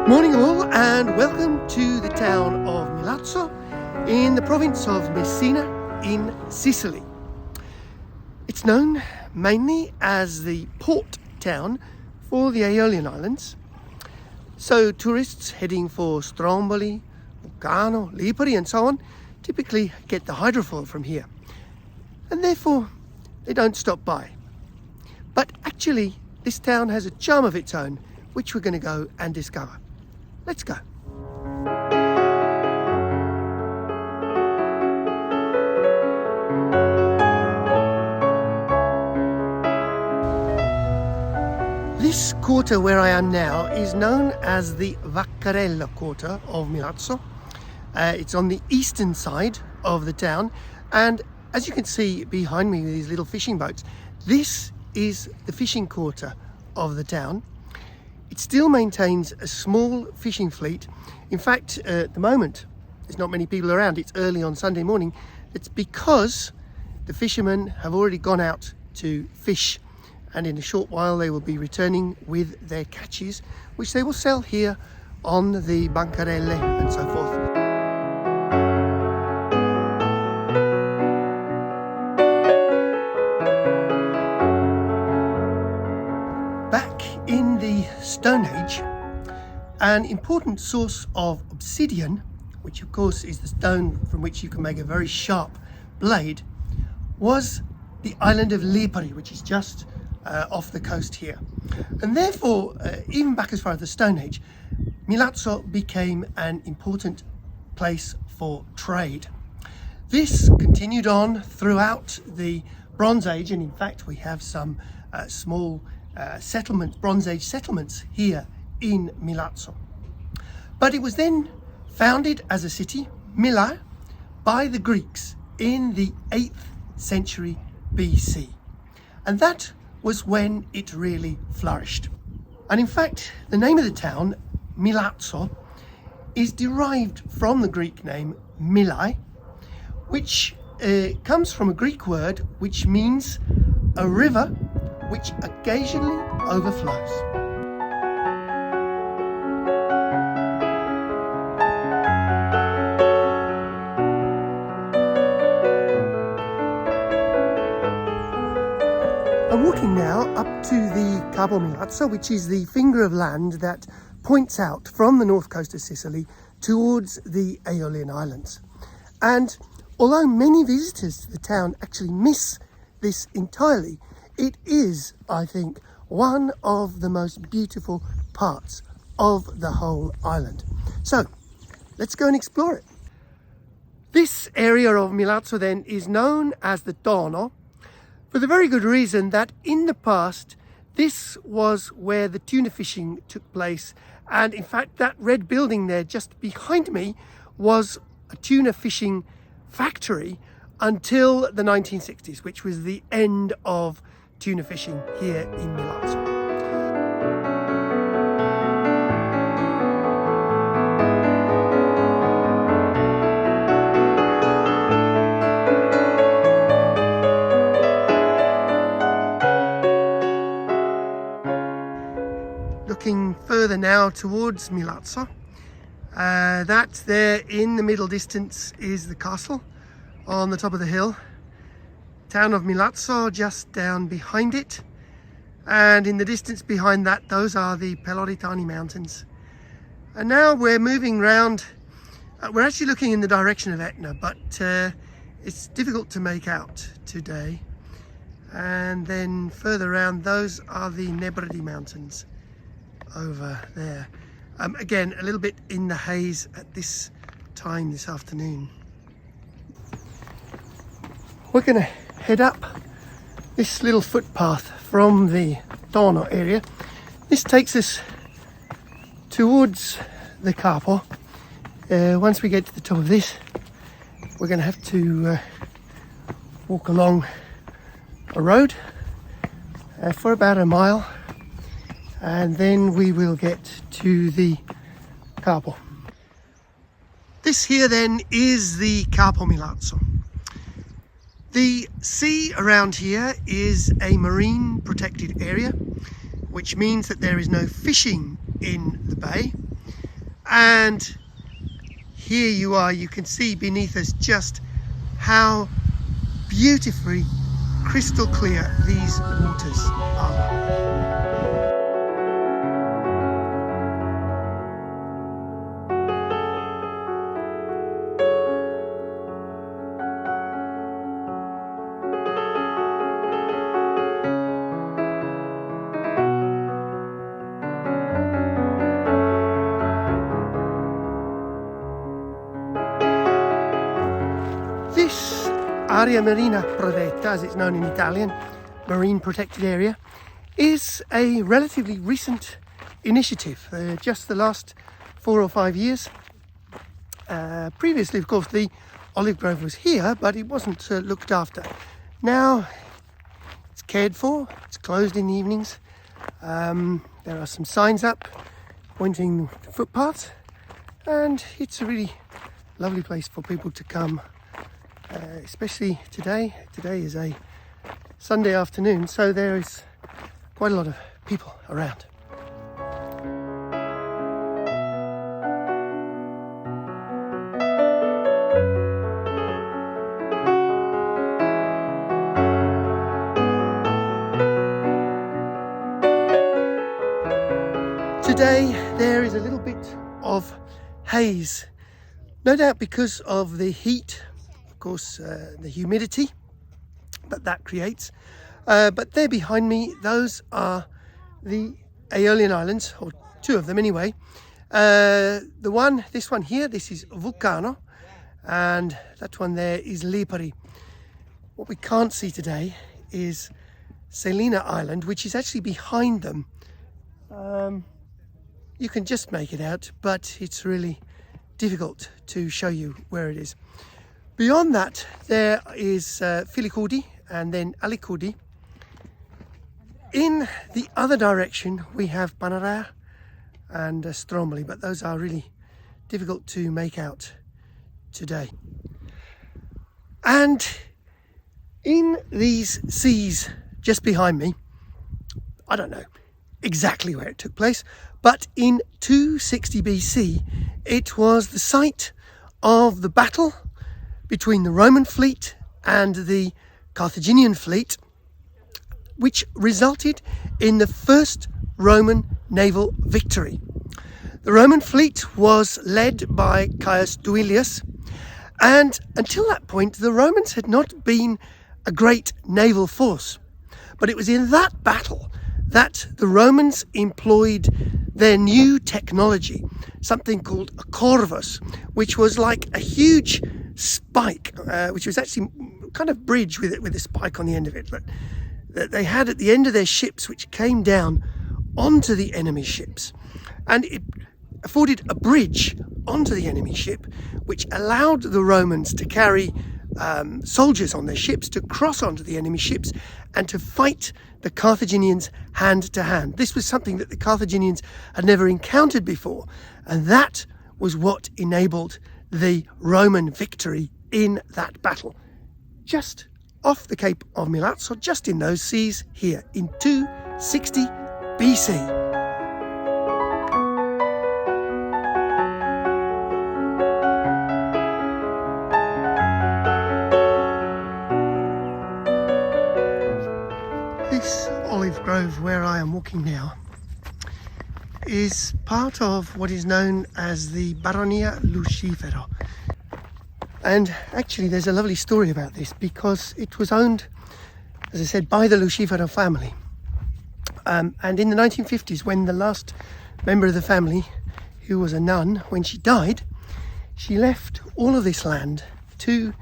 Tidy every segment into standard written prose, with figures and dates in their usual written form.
Morning all, and welcome to the town of Milazzo in the province of Messina in Sicily. It's known mainly as the port town for the Aeolian Islands. So tourists heading for Stromboli, Dono, Lipari and so on typically get the hydrofoil from here, and therefore they don't stop by. But actually this town has a charm of its own, which we're going to go and discover. Let's go. This quarter where I am now is known as the Vaccarella quarter of Milazzo. It's on the eastern side of the town, and as you can see behind me with these little fishing boats, this is the fishing quarter of the town. It still maintains a small fishing fleet. In fact, at the moment, there's not many people around. It's early on Sunday morning. It's because the fishermen have already gone out to fish, and in a short while they will be returning with their catches, which they will sell here on the Vaccarella and so forth. In the Stone Age, an important source of obsidian, which of course is the stone from which you can make a very sharp blade, was the island of Lipari, which is just off the coast here. And therefore, even back as far as the Stone Age, Milazzo became an important place for trade. This continued on throughout the Bronze Age, and in fact we have some small Bronze Age settlements here in Milazzo. But it was then founded as a city, Mila, by the Greeks in the 8th century BC. And that was when it really flourished. And in fact, the name of the town, Milazzo, is derived from the Greek name Milai, which comes from a Greek word which means a river which occasionally overflows. I'm walking now up to the Capo Milazzo, which is the finger of land that points out from the north coast of Sicily towards the Aeolian Islands. And although many visitors to the town actually miss this entirely, it is, I think, one of the most beautiful parts of the whole island. So, let's go and explore it. This area of Milazzo then is known as the Dono, for the very good reason that in the past, this was where the tuna fishing took place. And in fact, that red building there just behind me was a tuna fishing factory until the 1960s, which was the end of tuna fishing here in Milazzo. Looking further now towards Milazzo, that there in the middle distance is the castle on the top of the hill. Town of Milazzo just down behind it, and in the distance behind that, those are the Peloritani mountains. And now we're moving round. We're actually looking in the direction of Etna, but it's difficult to make out today. And then further around, those are the Nebrodi mountains over there. Again, a little bit in the haze at this time this afternoon. We're going to head up this little footpath from the Dono area. This takes us towards the Carpo. Once we get to the top of this, we're going to have to walk along a road for about a mile, and then we will get to the Carpo. This here then is the Capo Milazzo. The sea around here is a marine protected area, which means that there is no fishing in the bay. And here you are, you can see beneath us just how beautifully crystal clear these waters are. This Area Marina Protetta, as it's known in Italian, Marine Protected Area, is a relatively recent initiative, just the last 4 or 5 years. Previously, of course, the olive grove was here, but it wasn't looked after. Now it's cared for, it's closed in the evenings. There are some signs up pointing to footpaths, and it's a really lovely place for people to come. Especially today. Today is a Sunday afternoon, so there is quite a lot of people around. Today there is a little bit of haze, no doubt because of the heat. Of course, the humidity that creates. But there behind me, those are the Aeolian Islands, or 2 of them anyway. This one here, this is Vulcano, and that one there is Lipari. What we can't see today is Selina Island, which is actually behind them. You can just make it out, but it's really difficult to show you where it is. Beyond that, there is Filicudi and then Alicudi. In the other direction, we have Panarea and Stromboli, but those are really difficult to make out today. And in these seas just behind me, I don't know exactly where it took place, but in 260 BC, it was the site of the battle between the Roman fleet and the Carthaginian fleet, which resulted in the first Roman naval victory. The Roman fleet was led by Caius Duilius, and until that point the Romans had not been a great naval force. But it was in that battle that the Romans employed their new technology, something called a corvus, which was like a huge spike, which was actually kind of bridge with a spike on the end of it, but that they had at the end of their ships, which came down onto the enemy ships, and it afforded a bridge onto the enemy ship, which allowed the Romans to carry soldiers on their ships to cross onto the enemy ships and to fight the Carthaginians hand to hand. This was something that the Carthaginians had never encountered before, and that was what enabled the Roman victory in that battle, just off the Cape of Milazzo, just in those seas here in 260 BC. This olive grove where I am walking now is part of what is known as the Baronia Luif. And actually there's a lovely story about this, because it was owned, as I said, by the Luif family. And in the 1950s, when the last member of the family, who was a nun, when she died, she left all of this land to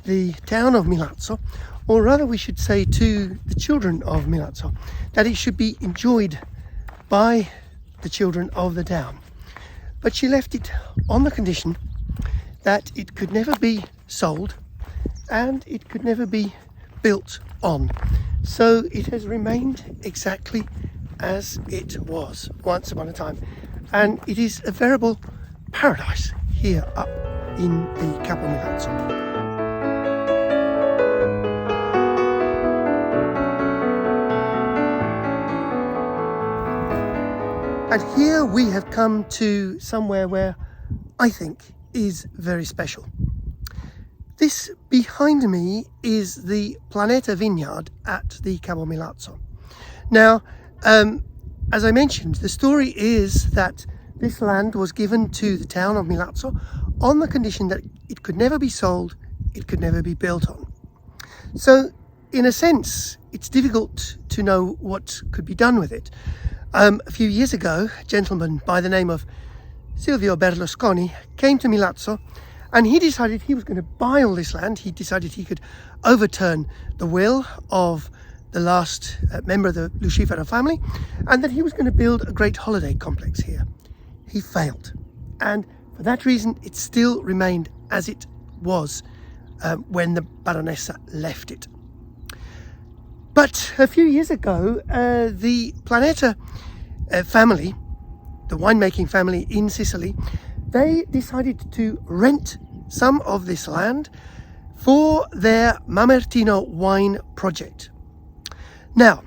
the town of Milazzo, or rather we should say to the children of Milazzo, that it should be enjoyed by the children of the town. But she left it on the condition that it could never be sold and it could never be built on. So it has remained exactly as it was once upon a time. And it is a veritable paradise here up in the Capo Milazzo. And here we have come to somewhere where I think is very special. This behind me is the Planeta Vineyard at the Capo Milazzo. Now, as I mentioned, the story is that this land was given to the town of Milazzo on the condition that it could never be sold, it could never be built on. So, in a sense, it's difficult to know what could be done with it. A few years ago, a gentleman by the name of Silvio Berlusconi came to Milazzo and he decided he was going to buy all this land. He decided he could overturn the will of the last member of the Lucifero family and that he was going to build a great holiday complex here. He failed, and for that reason it still remained as it was when the Baronessa left it. But a few years ago, the Planeta family, the winemaking family in Sicily, they decided to rent some of this land for their Mamertino wine project. Now,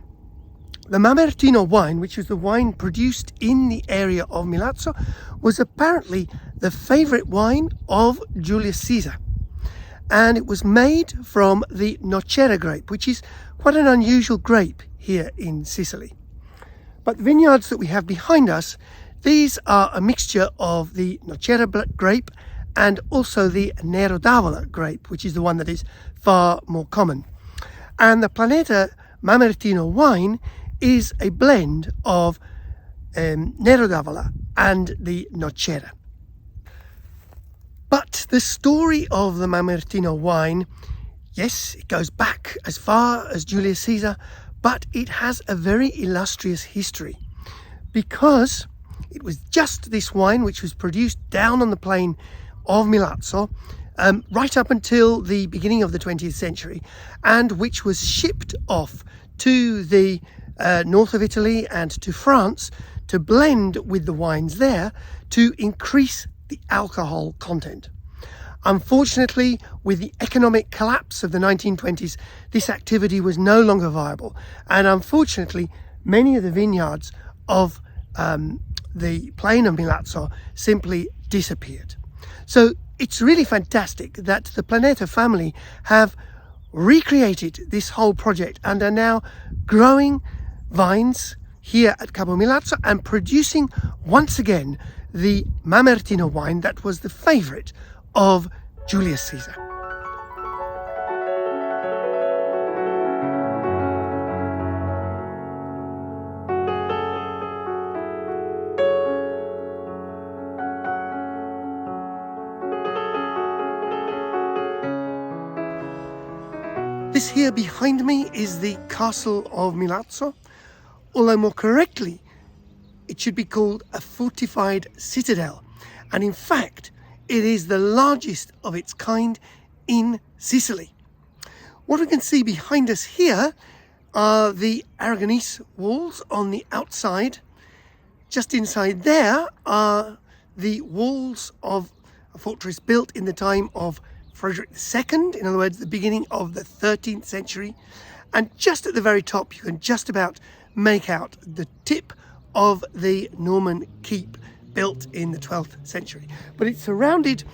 the Mamertino wine, which was the wine produced in the area of Milazzo, was apparently the favourite wine of Julius Caesar. And it was made from the Nocera grape, which is quite an unusual grape here in Sicily. But the vineyards that we have behind us, these are a mixture of the Nocera grape and also the Nero d'Avola grape, which is the one that is far more common. And the Planeta Mamertino wine is a blend of Nero d'Avola and the Nocera. But the story of the Mamertino wine, yes, it goes back as far as Julius Caesar, but it has a very illustrious history because it was just this wine which was produced down on the plain of Milazzo right up until the beginning of the 20th century, and which was shipped off to the north of Italy and to France to blend with the wines there to increase the alcohol content. Unfortunately, with the economic collapse of the 1920s, this activity was no longer viable, and unfortunately many of the vineyards of the plain of Milazzo simply disappeared. So it's really fantastic that the Planeta family have recreated this whole project and are now growing vines here at Capo Milazzo and producing once again the Mamertino wine that was the favourite of Julius Caesar. This here behind me is the castle of Milazzo, although more correctly it should be called a fortified citadel, and in fact it is the largest of its kind in Sicily. What we can see behind us here are the Aragonese walls on the outside. Just inside there are the walls of a fortress built in the time of Frederick II, in other words, the beginning of the 13th century. And just at the very top, you can just about make out the tip of the Norman keep built in the 12th century. But it's surrounded,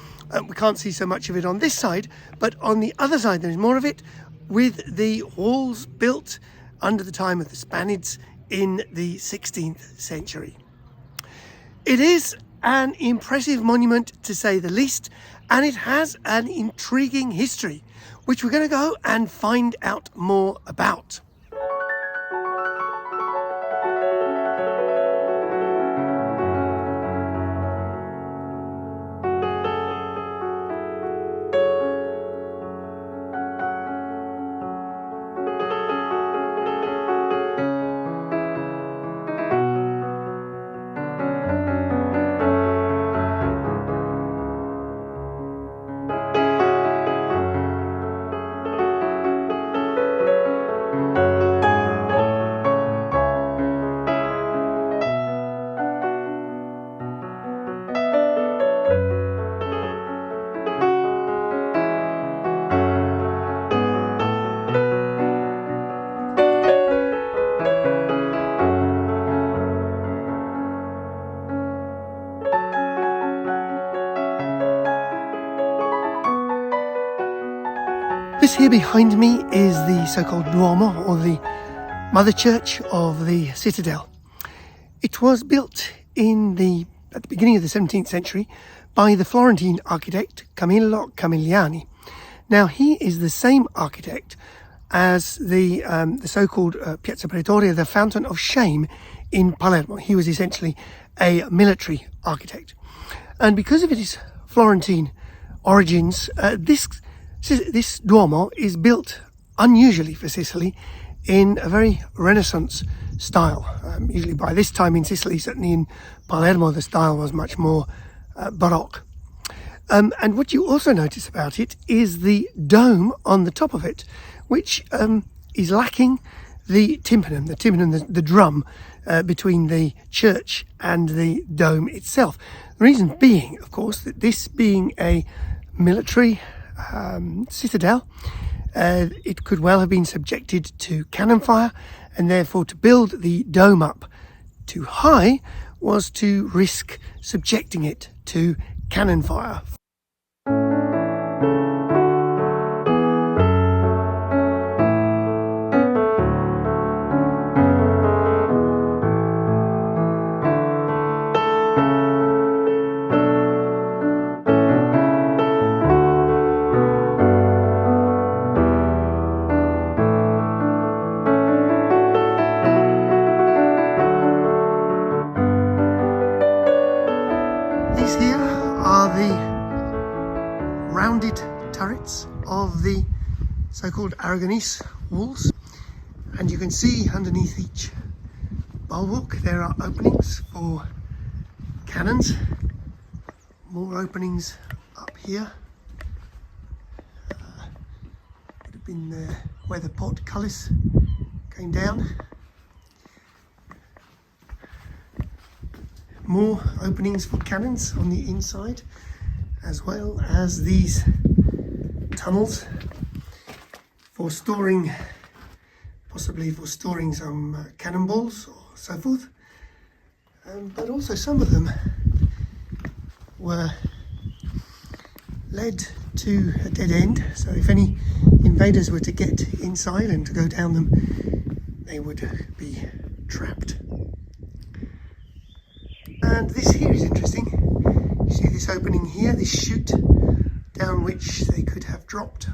we can't see so much of it on this side, but on the other side there's more of it, with the walls built under the time of the Spaniards in the 16th century. It is an impressive monument, to say the least, and it has an intriguing history, which we're going to go and find out more about. This here behind me is the so-called Duomo, or the mother church of the citadel. It was built at the beginning of the 17th century by the Florentine architect Camillo Camilliani. Now, he is the same architect as the so-called Piazza Pretoria, the Fountain of Shame in Palermo. He was essentially a military architect. And because of its Florentine origins, this Duomo is built unusually for Sicily in a very Renaissance style. Usually by this time in Sicily, certainly in Palermo, the style was much more Baroque. And what you also notice about it is the dome on the top of it, which is lacking the tympanum, the drum between the church and the dome itself. The reason being, of course, that this being a military citadel, it could well have been subjected to cannon fire, and therefore to build the dome up too high was to risk subjecting it to cannon fire. These here are the rounded turrets of the so-called Aragonese walls, and you can see underneath each bulwark there are openings for cannons. More openings up here. Would have been where the portcullis came down. More openings for cannons on the inside, as well as these tunnels for storing, possibly for storing some cannonballs or so forth. But also some of them were led to a dead end, so if any invaders were to get inside and to go down them, they would be trapped. And this here is interesting. You see this opening here, this chute down which they could have dropped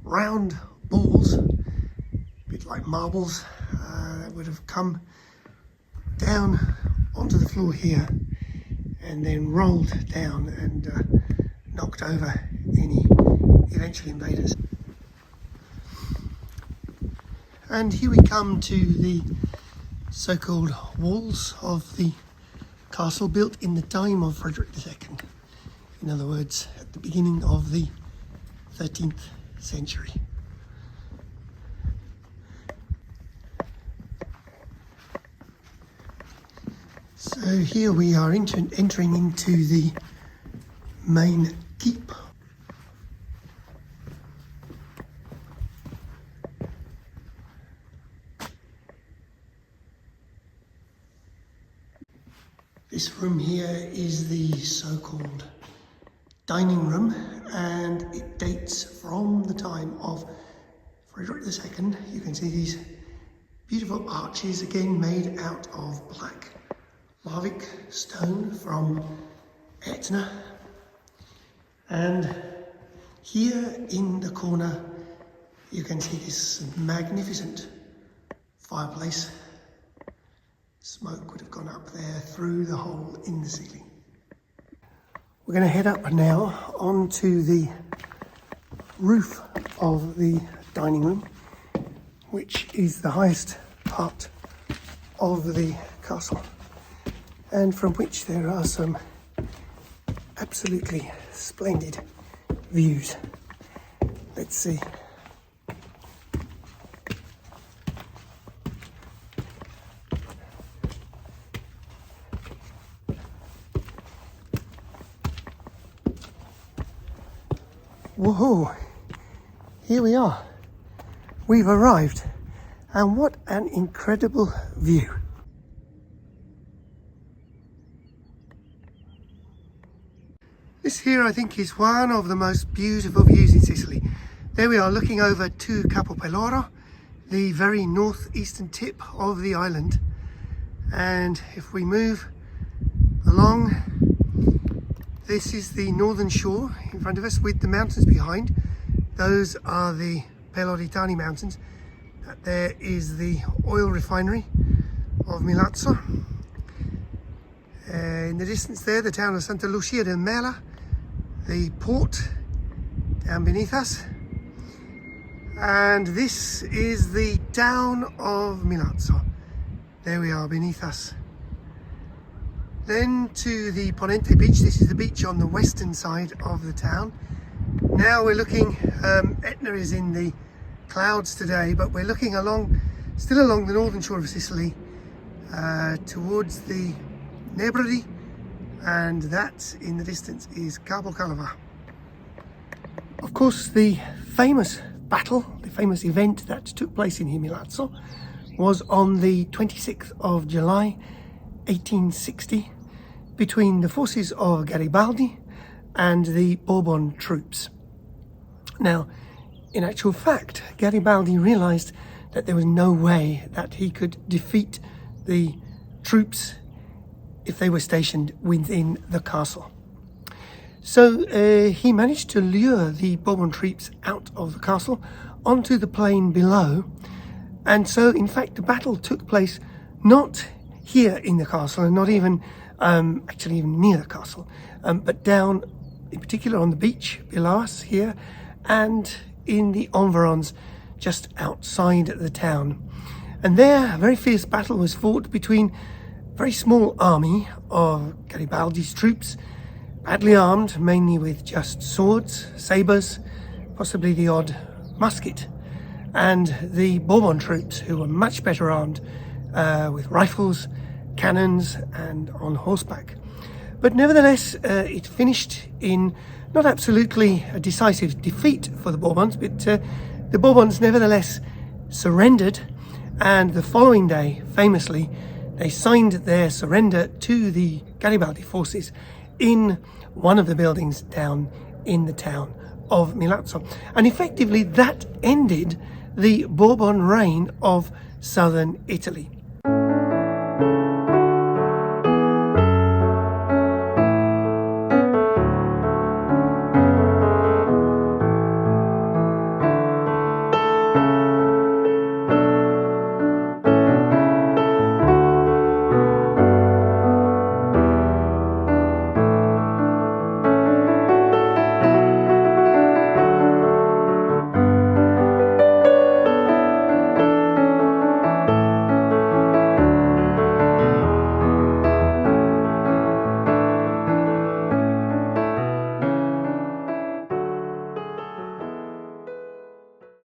round balls, a bit like marbles, that would have come down onto the floor here and then rolled down and knocked over any eventual invaders. And here we come to the so-called walls of the castle, built in the time of Frederick II. In other words, at the beginning of the 13th century. So here we are entering into the main keep. This room here is the so-called dining room, and it dates from the time of Frederick II. You can see these beautiful arches, again made out of black Larvic stone from Etna. And here in the corner you can see this magnificent fireplace. Smoke would have gone up there through the hole in the ceiling. We're going to head up now onto the roof of the dining room, which is the highest part of the castle, and from which there are some absolutely splendid views. Let's see. Whoa, here we are. We've arrived, and what an incredible view. This here, I think, is one of the most beautiful views in Sicily. There we are looking over to Capo Milazzo, the very northeastern tip of the island. And if we move along, this is the northern shore in front of us with the mountains behind. Those are the Peloritani mountains. There is the oil refinery of Milazzo. In the distance there, the town of Santa Lucia del Mela, the port down beneath us. And this is the town of Milazzo. There we are beneath us. Then to the Ponente beach. This is the beach on the western side of the town. Now we're looking, Etna is in the clouds today, but we're looking still along the northern shore of Sicily, towards the Nebrodi, and that in the distance is Capo Milazzo. Of course, the famous battle, the famous event that took place in Milazzo was on the 26th of July 1860 between the forces of Garibaldi and the Bourbon troops. Now, in actual fact, Garibaldi realized that there was no way that he could defeat the troops if they were stationed within the castle. So he managed to lure the Bourbon troops out of the castle onto the plain below. And so, in fact, the battle took place not here in the castle, and not even actually even near the castle, but down, in particular, on the beach below us here, and in the environs just outside the town. And there, a very fierce battle was fought between a very small army of Garibaldi's troops, badly armed, mainly with just swords, sabres, possibly the odd musket, and the Bourbon troops, who were much better armed with rifles, cannons, and on horseback. But nevertheless, it finished in not absolutely a decisive defeat for the Bourbons, but the Bourbons nevertheless surrendered, and the following day, famously, they signed their surrender to the Garibaldi forces in one of the buildings down in the town of Milazzo. And effectively that ended the Bourbon reign of southern Italy.